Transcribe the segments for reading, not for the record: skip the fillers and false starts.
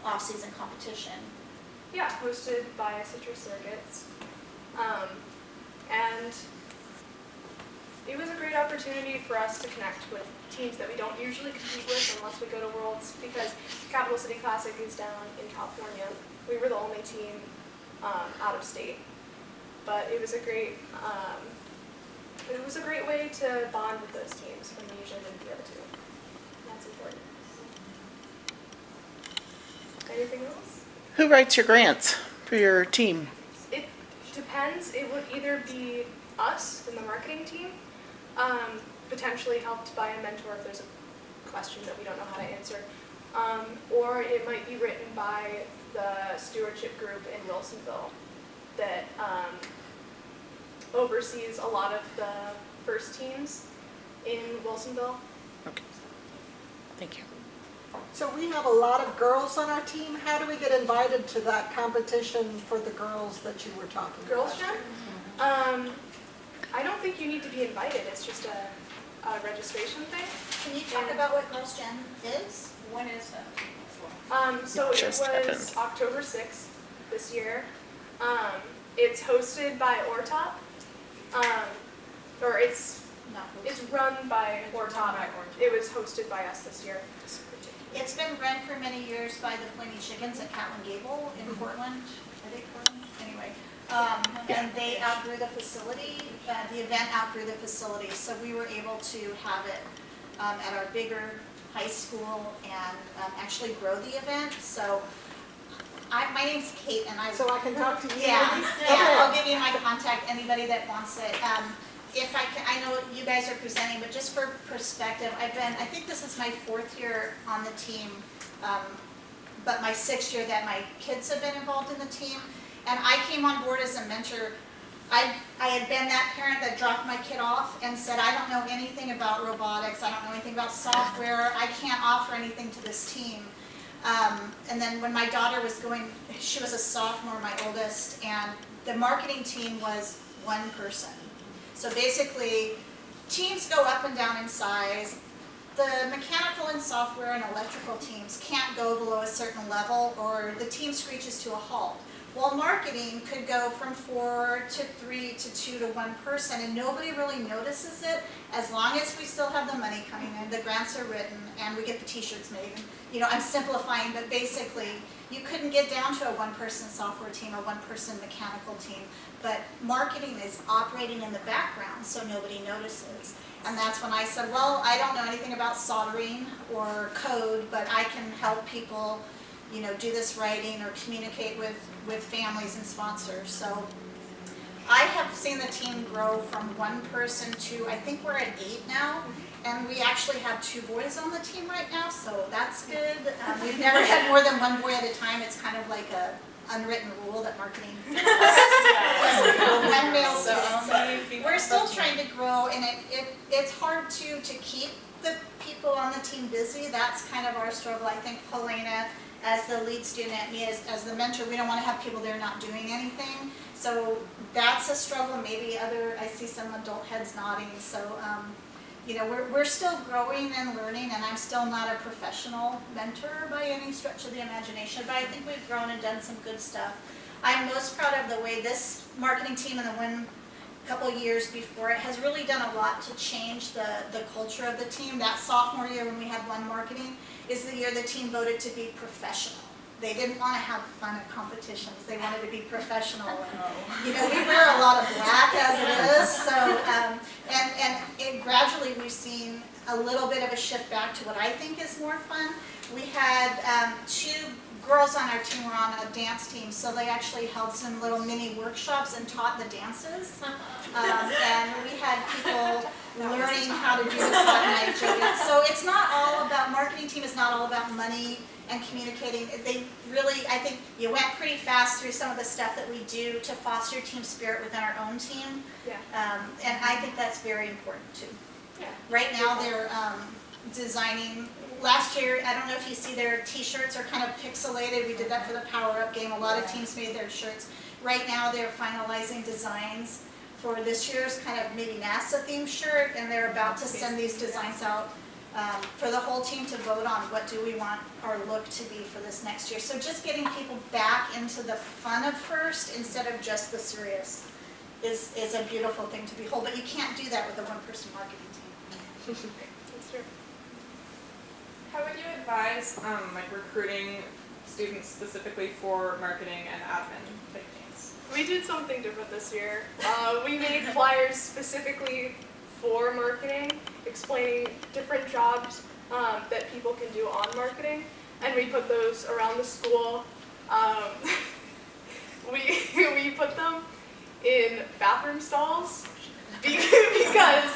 off-season competition. Yeah, hosted by Citrus Surrogates. And it was a great opportunity for us to connect with teams that we don't usually compete with unless we go to Worlds, because Capital City Classic is down in California. We were the only team out of state, but it was a great way to bond with those teams when we usually wouldn't be able to. That's important. Anything else? Who writes your grants for your team? It depends. It would either be us in the marketing team, potentially helped by a mentor if there's a question that we don't know how to answer, or it might be written by the stewardship group in Wilsonville that oversees a lot of the first teams in Wilsonville. Okay. Thank you. So we have a lot of girls on our team. How do we get invited to that competition for the girls that you were talking about? Girls Gen? I don't think you need to be invited. It's just a registration thing. Can you talk about what Girls Gen is? When is it? So it just was happened. October 6th this year. It's hosted by Ortop, or it's run by Ortop. It was hosted by us this year. It's been run for many years by the Flaming Chickens at Catlin Gable in Portland. I think Portland? Anyway. And they outgrew the facility, the event outgrew the facility, so we were able to have it at our bigger high school and actually grow the event. So my name's Kate, and So I can talk to you? yeah, I'll give you my contact, anybody that wants it. If I can, I know you guys are presenting, but just for perspective, I think this is my 4th year on the team, but my 6th year that my kids have been involved in the team. And I came on board as a mentor. I had been that parent that dropped my kid off and said, I don't know anything about robotics, I don't know anything about software, I can't offer anything to this team. And then when my daughter was going, she was a sophomore, my oldest, and the marketing team was one person. So basically, teams go up and down in size. The mechanical and software and electrical teams can't go below a certain level or the team screeches to a halt. Well, marketing could go from 4 to 3 to 2 to 1 person, and nobody really notices it as long as we still have the money coming in, the grants are written, and we get the t-shirts made. And, you know, I'm simplifying, but basically, you couldn't get down to a 1-person software team or 1-person mechanical team, but marketing is operating in the background, so nobody notices. And that's when I said, well, I don't know anything about soldering or code, but I can help people, you know, do this writing or communicate with families and sponsors. So I have seen the team grow from 1 person to, I think we're at 8 now, and we actually have 2 boys on the team right now, so that's good. We've never had more than 1 boy at a time. It's kind of like a unwritten rule that marketing one male, so we're still trying to grow, and it's hard to keep the people on the team busy. That's kind of our struggle. I think Helena, as the lead student, me as the mentor, we don't want to have people there not doing anything. So that's a struggle. Maybe I see some adult heads nodding. So, you know, we're still growing and learning, and I'm still not a professional mentor by any stretch of the imagination, but I think we've grown and done some good stuff. I'm most proud of the way this marketing team and the one couple years before it has really done a lot to change the culture of the team. That sophomore year when we had one marketing is the year the team voted to be professional. They didn't want to have fun at competitions. They wanted to be professional. And, you know, we wear a lot of black as it is. So, and gradually we've seen a little bit of a shift back to what I think is more fun. We had 2 girls on our team were on a dance team, so they actually held some little mini workshops and taught the dances. And we had people learning how to do this at night yoga. So it's not all about, marketing team is not all about money and communicating. They really, I think you went pretty fast through some of the stuff that we do to foster team spirit within our own team. Yeah. And I think that's very important too. Yeah. Right now they're designing. Last year, I don't know if you see their t-shirts are kind of pixelated. We did that for the Power Up game. A lot of teams made their shirts. Right now they're finalizing designs for this year's kind of maybe NASA themed shirt, and they're about to send these designs out for the whole team to vote on what do we want our look to be for this next year. So just getting people back into the fun of first instead of just the serious is a beautiful thing to behold. But you can't do that with a one-person marketing team. That's true. How would you advise like recruiting students specifically for marketing and admin type things? We did something different this year. We made flyers specifically for marketing, explaining different jobs that people can do on marketing, and we put those around the school. We put them in bathroom stalls because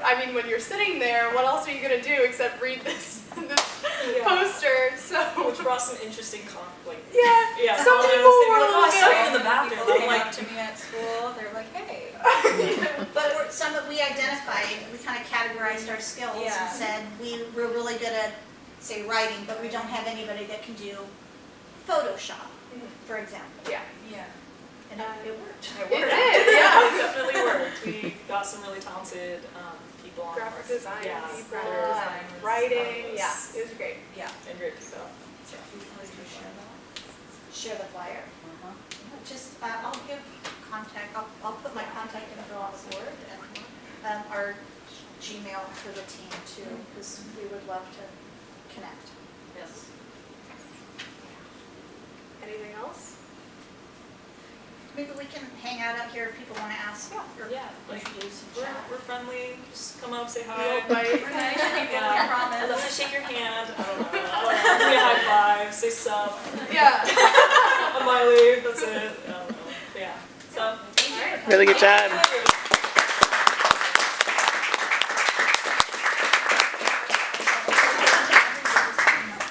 I mean, when you're sitting there, what else are you gonna do except read this poster? So Which brought some interesting conflict. yeah, some comments. people They'd be were like, oh, I saw you in the People bathroom. came I'm up like, to me at school, they're like, hey. But some of we identified, we kind of categorized our skills and Yeah. said we're really good at, say, writing, but we don't have anybody that can do Photoshop, for example. yeah. Yeah. And it worked. it It worked. did, yeah. It definitely worked. We got some really talented people on Graphic our- design, yeah, people, graphic design was- writing, was- yeah, it was great. Yeah. And great people. Share the flyer. Just, I'll give contact, I'll put my contact info on the board and our Gmail for the team too, because we would love to connect. Yes. Anything else? Maybe we can hang out here if people want to ask or Yeah, like, introduce and chat. we're friendly. Just come up, say hi. We'll bite. We're nice people, Yeah. I promise. I'd love to shake your hand. I don't know. Give me a high five. Say sup. Yeah. A Miley. That's it. I don't know. Yeah. So. Really good job. Thank you.